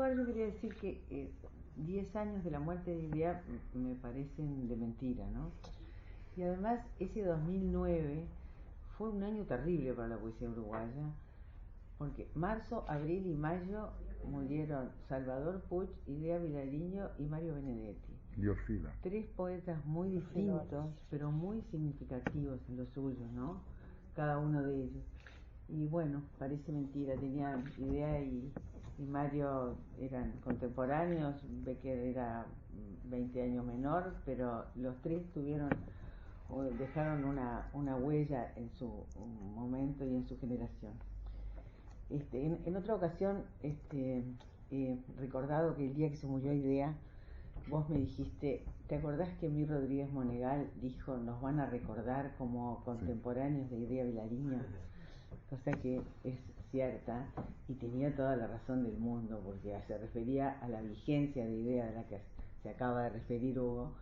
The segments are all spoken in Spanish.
lugar yo quería decir que 10 años de la muerte de Idea me parecen de mentira, ¿no? Y además ese 2009 fue un año terrible para la poesía uruguaya, porque marzo, abril y mayo murieron Salvador Puch, Idea Vilariño y Mario Benedetti. Dios fila. Tres poetas muy distintos, pero muy significativos en lo suyo, ¿no? Cada uno de ellos. Y bueno, parece mentira, tenía Idea y Mario eran contemporáneos, Becker era 20 años menor, pero los tres dejaron una huella en su momento y en su generación. En otra ocasión he recordado que el día que se murió Idea, vos me dijiste, ¿te acordás que Mir Rodríguez Monegal dijo, nos van a recordar como contemporáneos de Idea Vilariño? Cosa que es cierta y tenía toda la razón del mundo, porque se refería a la vigencia de Idea de la que se acaba de referir Hugo,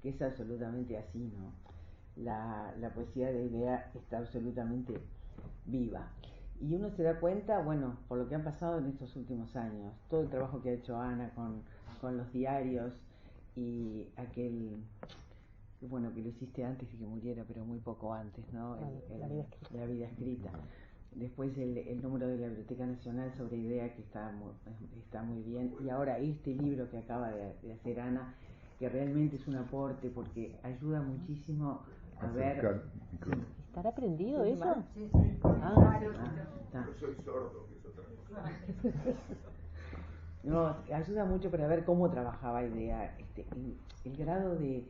que es absolutamente así, ¿no? La poesía de Idea está absolutamente viva. Y uno se da cuenta, bueno, por lo que han pasado en estos últimos años, todo el trabajo que ha hecho Ana con los diarios y aquel, bueno, que lo hiciste antes de que muriera, pero muy poco antes, ¿no? La vida escrita. Después el número de la Biblioteca Nacional sobre Idea, que está muy bien. Y ahora este libro que acaba de hacer Ana, que realmente es un aporte porque ayuda muchísimo a ver... ¿Estará prendido eso? Sí, sí. Yo soy sordo, que es otra cosa. No, ayuda mucho para ver cómo trabajaba Idea, el grado de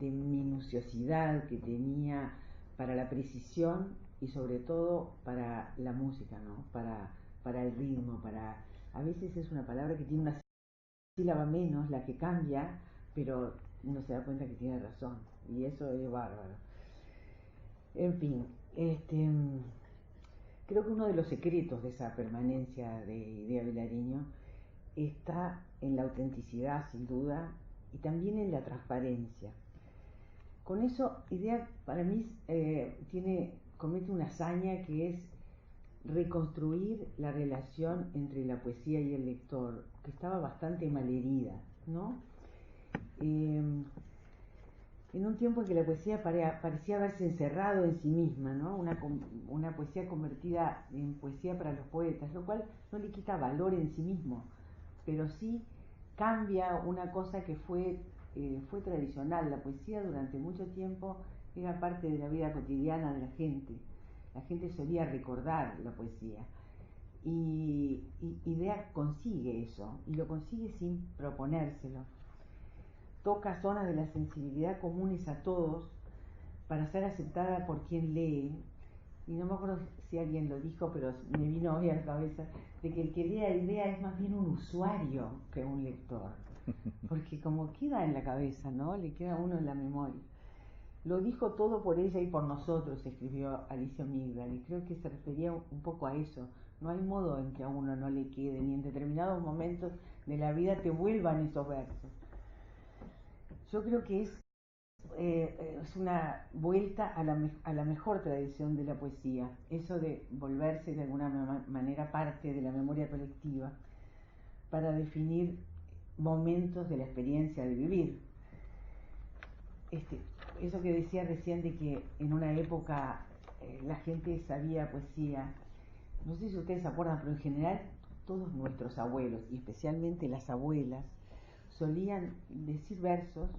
minuciosidad que tenía para la precisión y sobre todo para la música, ¿no? Para el ritmo, a veces es una palabra que tiene una sílaba menos, la que cambia, pero uno se da cuenta que tiene razón, y eso es bárbaro. En fin, creo que uno de los secretos de esa permanencia de Idea Vilariño está en la autenticidad, sin duda, y también en la transparencia. Con eso, Idea para mí comete una hazaña que es reconstruir la relación entre la poesía y el lector, que estaba bastante malherida, ¿no? En un tiempo en que la poesía parecía haberse encerrado en sí misma, ¿no? Una poesía convertida en poesía para los poetas, lo cual no le quita valor en sí mismo, pero sí cambia una cosa que fue tradicional. La poesía durante mucho tiempo era parte de la vida cotidiana de la gente. La gente solía recordar la poesía. Y Idea consigue eso, y lo consigue sin proponérselo. Toca zonas de la sensibilidad comunes a todos para ser aceptada por quien lee. Y no me acuerdo si alguien lo dijo, pero me vino hoy a la cabeza, de que el que lea Idea es más bien un usuario que un lector. Porque como queda en la cabeza, ¿no? Le queda a uno en la memoria. Lo dijo todo por ella y por nosotros, escribió Alicia Migdal, y creo que se refería un poco a eso. No hay modo en que a uno no le quede, ni en determinados momentos de la vida te vuelvan esos versos. Yo creo que es una vuelta a la mejor tradición de la poesía, eso de volverse de alguna manera parte de la memoria colectiva para definir momentos de la experiencia de vivir. Eso que decía recién de que en una época la gente sabía poesía, no sé si ustedes se acuerdan, pero en general todos nuestros abuelos, y especialmente las abuelas, solían decir versos,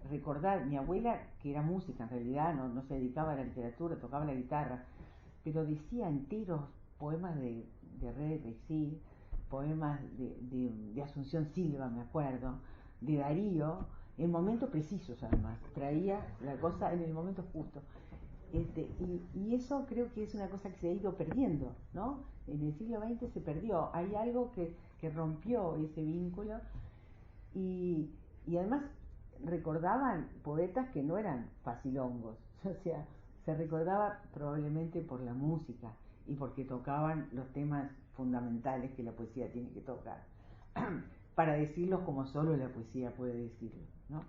recordar. Mi abuela, que era música en realidad, no se dedicaba a la literatura, tocaba la guitarra, pero decía enteros poemas de René Rexil, poemas de Asunción Silva, me acuerdo, de Darío, en momentos precisos además, traía la cosa en el momento justo. Y eso creo que es una cosa que se ha ido perdiendo, ¿no? En el siglo XX se perdió, hay algo que rompió ese vínculo y además recordaban poetas que no eran facilongos, o sea, se recordaba probablemente por la música y porque tocaban los temas fundamentales que la poesía tiene que tocar, para decirlos como solo la poesía puede decirlos, ¿no?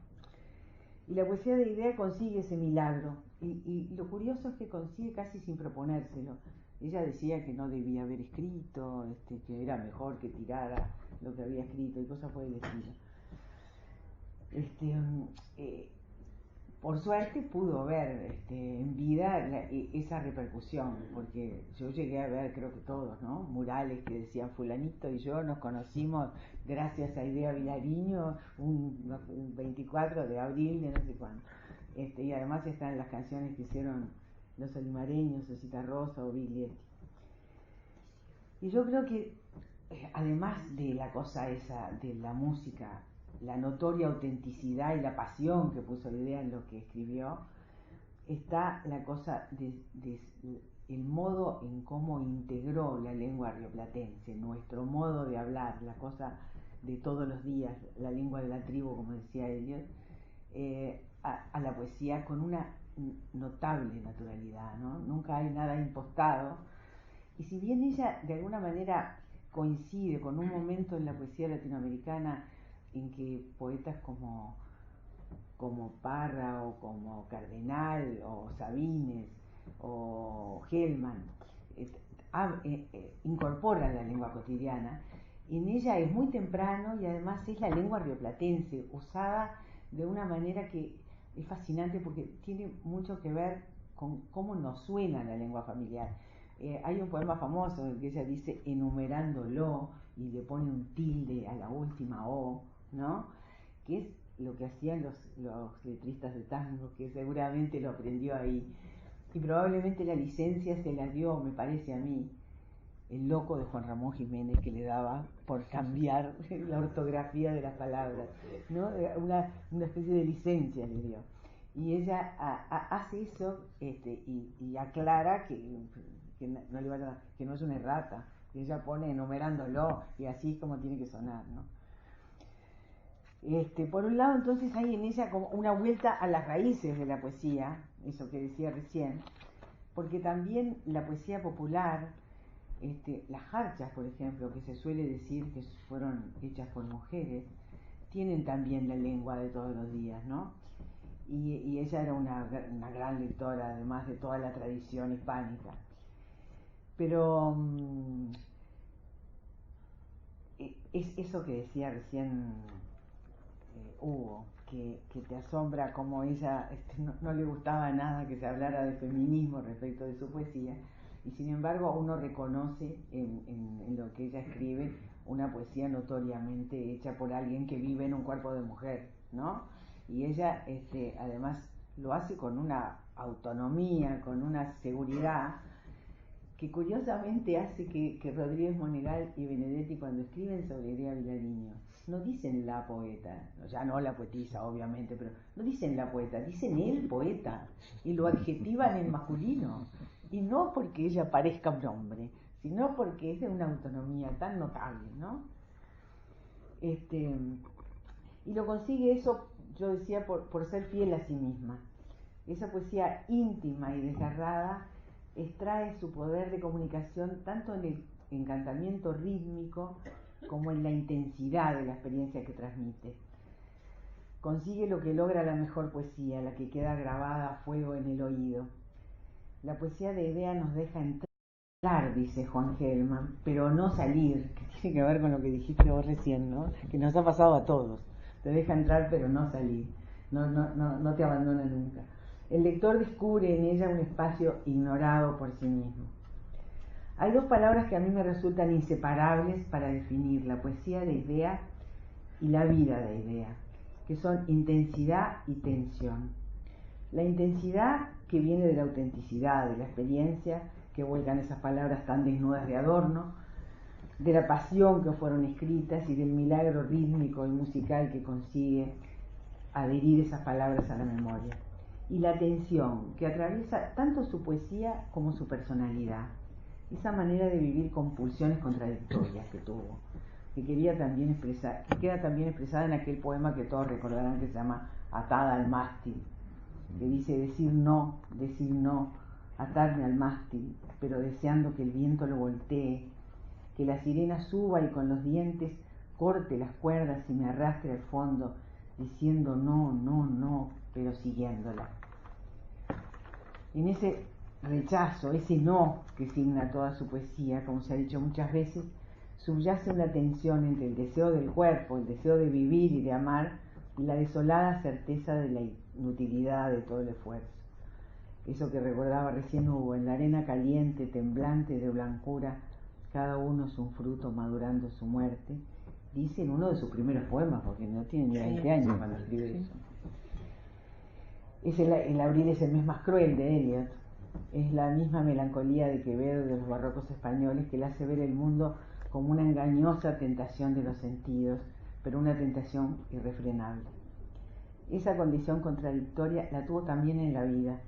Y la poesía de Idea consigue ese milagro, y lo curioso es que consigue casi sin proponérselo. Ella decía que no debía haber escrito, que era mejor que tirara lo que había escrito y cosas por el estilo. Por suerte pudo ver en vida esa repercusión, porque yo llegué a ver, creo que todos, ¿no? Murales que decían fulanito y yo nos conocimos gracias a Idea Vilariño un 24 de abril de no sé cuándo. Y además están las canciones que hicieron los olimareños, Osita Rosa o Biglietti. Y yo creo que además de la cosa esa de la música, la notoria autenticidad y la pasión que puso Idea en lo que escribió, está la cosa de el modo en cómo integró la lengua rioplatense, nuestro modo de hablar, la cosa de todos los días, la lengua de la tribu, como decía Eliot, a la poesía con una notable naturalidad, ¿no? Nunca hay nada impostado. Y si bien ella de alguna manera coincide con un momento en la poesía latinoamericana en que poetas como Parra o como Cardenal o Sabines o Hellman incorporan la lengua cotidiana, en ella es muy temprano y además es la lengua rioplatense, usada de una manera que es fascinante porque tiene mucho que ver con cómo nos suena la lengua familiar. Hay un poema famoso en el que ella dice enumerándolo y le pone un tilde a la última O, ¿no? Que es lo que hacían los letristas de tango, que seguramente lo aprendió ahí. Y probablemente la licencia se la dio, me parece a mí, el loco de Juan Ramón Jiménez, que le daba por cambiar la ortografía de las palabras, ¿no? Una especie de licencia le dio. Y ella hace eso y aclara que no le vaya, que no es una errata, que ella pone enumerándolo y así es como tiene que sonar, ¿no? Por un lado, entonces hay en ella como una vuelta a las raíces de la poesía, eso que decía recién, porque también la poesía popular, las jarchas, por ejemplo, que se suele decir que fueron hechas por mujeres, tienen también la lengua de todos los días, ¿no? Y ella era una gran lectora, además de toda la tradición hispánica. Pero es eso que decía recién Hugo, que te asombra como ella no le gustaba nada que se hablara de feminismo respecto de su poesía, y sin embargo uno reconoce en lo que ella escribe una poesía notoriamente hecha por alguien que vive en un cuerpo de mujer, ¿no? Y ella además lo hace con una autonomía, con una seguridad que curiosamente hace que Rodríguez Monegal y Benedetti, cuando escriben sobre Idea Vilariño, no dicen la poeta, ya no la poetisa obviamente, pero no dicen la poeta, dicen el poeta, y lo adjetivan en masculino, y no porque ella parezca un hombre, sino porque es de una autonomía tan notable, ¿no? Y lo consigue eso, yo decía, por ser fiel a sí misma. Esa poesía íntima y desgarrada extrae su poder de comunicación tanto en el encantamiento rítmico como en la intensidad de la experiencia que transmite. Consigue lo que logra la mejor poesía, la que queda grabada a fuego en el oído. La poesía de Idea nos deja entrar, dice Juan Hellman, pero no salir, que tiene que ver con lo que dijiste vos recién, ¿no? Que nos ha pasado a todos. Te deja entrar pero no salir, no te abandona nunca. El lector descubre en ella un espacio ignorado por sí mismo. Hay dos palabras que a mí me resultan inseparables para definir la poesía de Idea y la vida de Idea, que son intensidad y tensión. La intensidad que viene de la autenticidad, de la experiencia que vuelcan esas palabras tan desnudas de adorno, de la pasión que fueron escritas y del milagro rítmico y musical que consigue adherir esas palabras a la memoria. Y la tensión que atraviesa tanto su poesía como su personalidad, esa manera de vivir con pulsiones contradictorias que tuvo, que queda también expresada en aquel poema que todos recordarán que se llama Atada al mástil, que dice decir no, atarme al mástil, pero deseando que el viento lo voltee, que la sirena suba y con los dientes corte las cuerdas y me arrastre al fondo, diciendo no, pero siguiéndola. En ese rechazo, ese no que signa toda su poesía, como se ha dicho muchas veces, subyace una tensión entre el deseo del cuerpo, el deseo de vivir y de amar, y la desolada certeza de la inutilidad de todo el esfuerzo. Eso que recordaba recién Hugo, en la arena caliente, temblante de blancura, cada uno es un fruto madurando su muerte, dice en uno de sus primeros poemas, porque no tiene ni 20 años cuando escribe eso. El abril es el mes más cruel de Eliot. Es la misma melancolía de Quevedo y de los barrocos españoles que le hace ver el mundo como una engañosa tentación de los sentidos, pero una tentación irrefrenable. Esa condición contradictoria la tuvo también en la vida.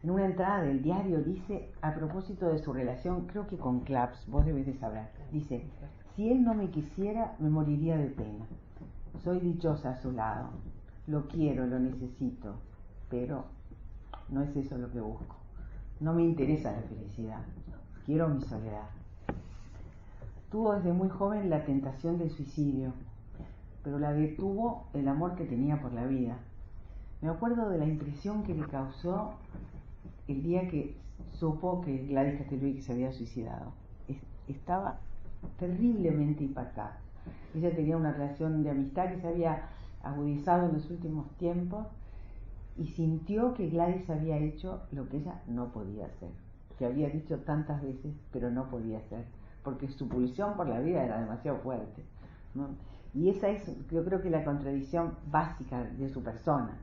En una entrada del diario dice, a propósito de su relación, creo que con Claps, vos debés de saber, dice, si él no me quisiera, me moriría de pena. Soy dichosa a su lado, lo quiero, lo necesito, pero no es eso lo que busco. No me interesa la felicidad, quiero mi soledad. Tuvo desde muy joven la tentación del suicidio, pero la detuvo el amor que tenía por la vida. Me acuerdo de la impresión que le causó el día que supo que Gladys Castelnuovo se había suicidado. Estaba terriblemente impactada. Ella tenía una relación de amistad que se había agudizado en los últimos tiempos y sintió que Gladys había hecho lo que ella no podía hacer, que había dicho tantas veces, pero no podía hacer, porque su pulsión por la vida era demasiado fuerte, ¿no? Y esa es, yo creo que la contradicción básica de su persona.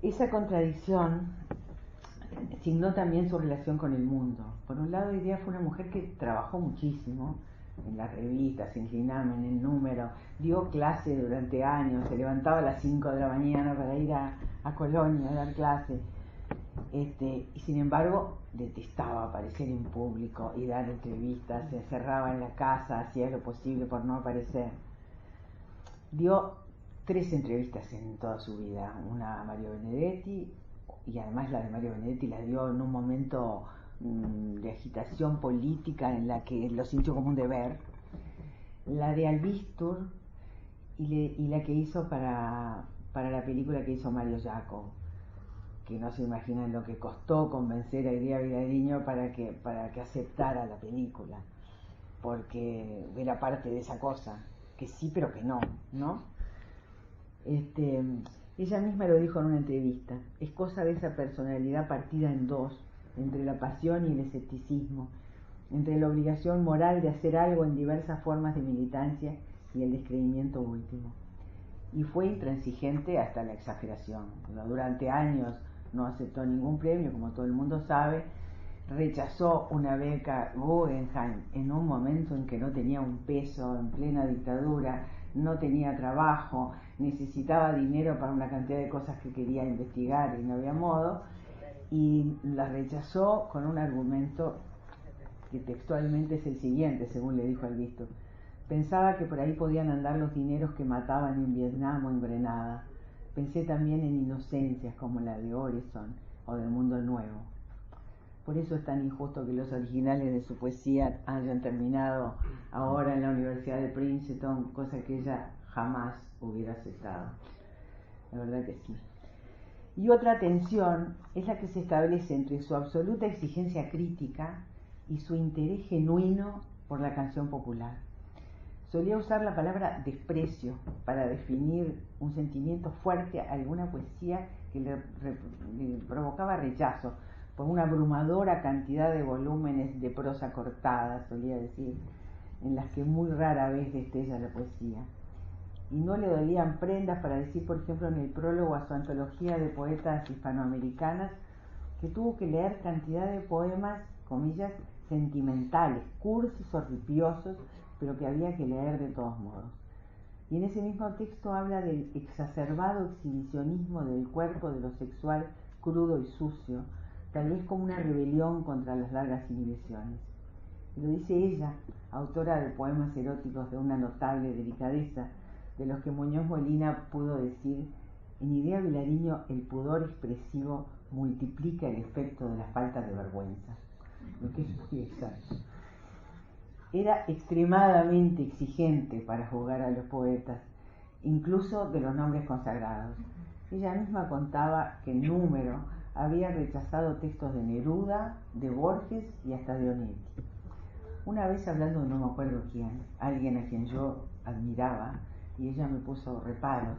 Esa contradicción signó también su relación con el mundo. Por un lado, ella fue una mujer que trabajó muchísimo en las revistas, en Glinam, en El Número, dio clase durante años, se levantaba a las 5 de la mañana para ir a Colonia a dar clase, y sin embargo detestaba aparecer en público y dar entrevistas, se encerraba en la casa, hacía lo posible por no aparecer. Dio 3 entrevistas en toda su vida, una a Mario Benedetti, y además la de Mario Benedetti la dio en un momento de agitación política en la que lo sintió como un deber, la de Albistur y la que hizo para la película que hizo Mario Giacomo, que no se imaginan lo que costó convencer a Iria Vilariño para que aceptara la película, porque era parte de esa cosa, que sí pero que no, ¿no? Ella misma lo dijo en una entrevista, es cosa de esa personalidad partida en dos, entre la pasión y el escepticismo, entre la obligación moral de hacer algo en diversas formas de militancia y el descreimiento último. Y fue intransigente hasta la exageración. Durante años no aceptó ningún premio, como todo el mundo sabe, rechazó una beca Guggenheim en un momento en que no tenía un peso, en plena dictadura, no tenía trabajo, necesitaba dinero para una cantidad de cosas que quería investigar y no había modo, y la rechazó con un argumento que textualmente es el siguiente, según le dijo Albistur. Pensaba que por ahí podían andar los dineros que mataban en Vietnam o en Grenada. Pensé también en inocencias como la de Orison o del Mundo Nuevo. Por eso es tan injusto que los originales de su poesía hayan terminado ahora en la Universidad de Princeton, cosa que ella jamás hubiera aceptado. La verdad que sí. Y otra tensión es la que se establece entre su absoluta exigencia crítica y su interés genuino por la canción popular. Solía usar la palabra desprecio para definir un sentimiento fuerte a alguna poesía que le provocaba rechazo por una abrumadora cantidad de volúmenes de prosa cortada, solía decir, en las que muy rara vez destella la poesía. Y no le dolían prendas para decir, por ejemplo, en el prólogo a su antología de poetas hispanoamericanas, que tuvo que leer cantidad de poemas, comillas, sentimentales, cursis, horripiosos, pero que había que leer de todos modos. Y en ese mismo texto habla del exacerbado exhibicionismo del cuerpo, de lo sexual crudo y sucio, tal vez como una rebelión contra las largas inhibiciones. Y lo dice ella, autora de poemas eróticos de una notable delicadeza, de los que Muñoz Molina pudo decir, en Iria Vilariño el pudor expresivo multiplica el efecto de la falta de vergüenza. Lo que es muy exacto. Era extremadamente exigente para juzgar a los poetas, incluso de los nombres consagrados. Ella misma contaba que en Número había rechazado textos de Neruda, de Borges y hasta de Onetti. Una vez hablando, no me acuerdo quién, alguien a quien yo admiraba, y ella me puso reparos,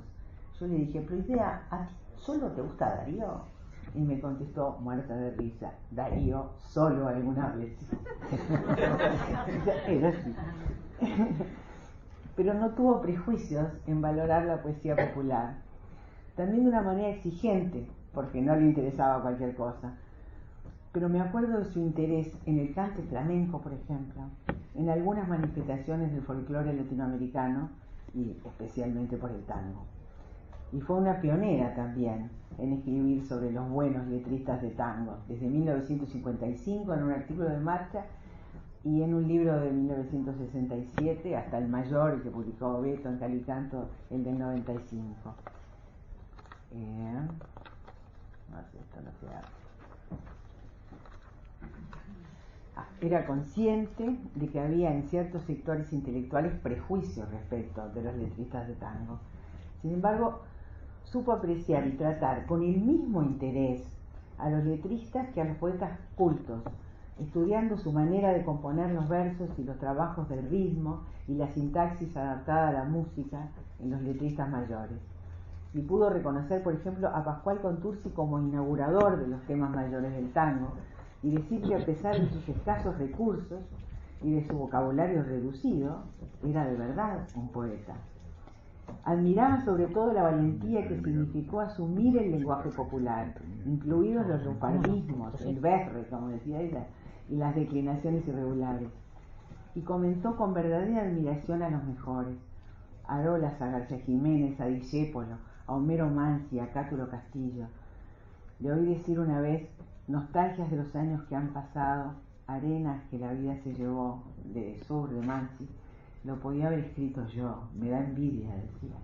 yo le dije, pero idea, ¿a ti solo te gusta Darío? Y me contestó, muerta de risa, Darío solo algunas veces. Era así. Pero no tuvo prejuicios en valorar la poesía popular. También de una manera exigente, porque no le interesaba cualquier cosa. Pero me acuerdo de su interés en el cante flamenco, por ejemplo, en algunas manifestaciones del folclore latinoamericano y especialmente por el tango. Y fue una pionera también en escribir sobre los buenos letristas de tango, desde 1955 en un artículo de Marcha y en un libro de 1967 hasta el mayor que publicó Beto en Calicanto, el del 95. No sé, esto no se hace. Era consciente de que había en ciertos sectores intelectuales prejuicios respecto de los letristas de tango. Sin embargo, supo apreciar y tratar con el mismo interés a los letristas que a los poetas cultos, estudiando su manera de componer los versos y los trabajos del ritmo y la sintaxis adaptada a la música en los letristas mayores. Y pudo reconocer, por ejemplo, a Pascual Contursi como inaugurador de los temas mayores del tango, y decir que a pesar de sus escasos recursos y de su vocabulario reducido, era de verdad un poeta. Admiraba sobre todo la valentía que significó asumir el lenguaje popular, incluidos los lunfardismos, el berre, como decía ella, y las declinaciones irregulares. Y comentó con verdadera admiración a los mejores, a Arolas, a García Jiménez, a Discépolo, a Homero Mansi, a Cátulo Castillo. Le oí decir una vez, nostalgias de los años que han pasado, arenas que la vida se llevó, de Sur, de Mansi, lo podía haber escrito yo, me da envidia, decía.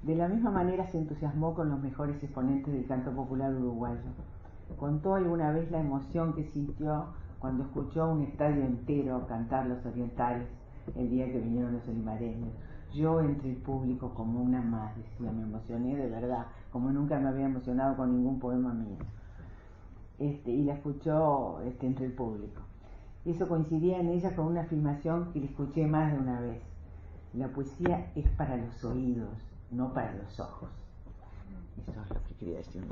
De la misma manera se entusiasmó con los mejores exponentes del canto popular uruguayo. Contó alguna vez la emoción que sintió cuando escuchó a un estadio entero cantar los orientales el día que vinieron los olimareños. Yo entre el público como una más, decía, me emocioné de verdad, como nunca me había emocionado con ningún poema mío. Y la escuchó entre el público. Eso coincidía en ella con una afirmación que le escuché más de una vez. La poesía es para los oídos, no para los ojos. Eso es lo que quería decir.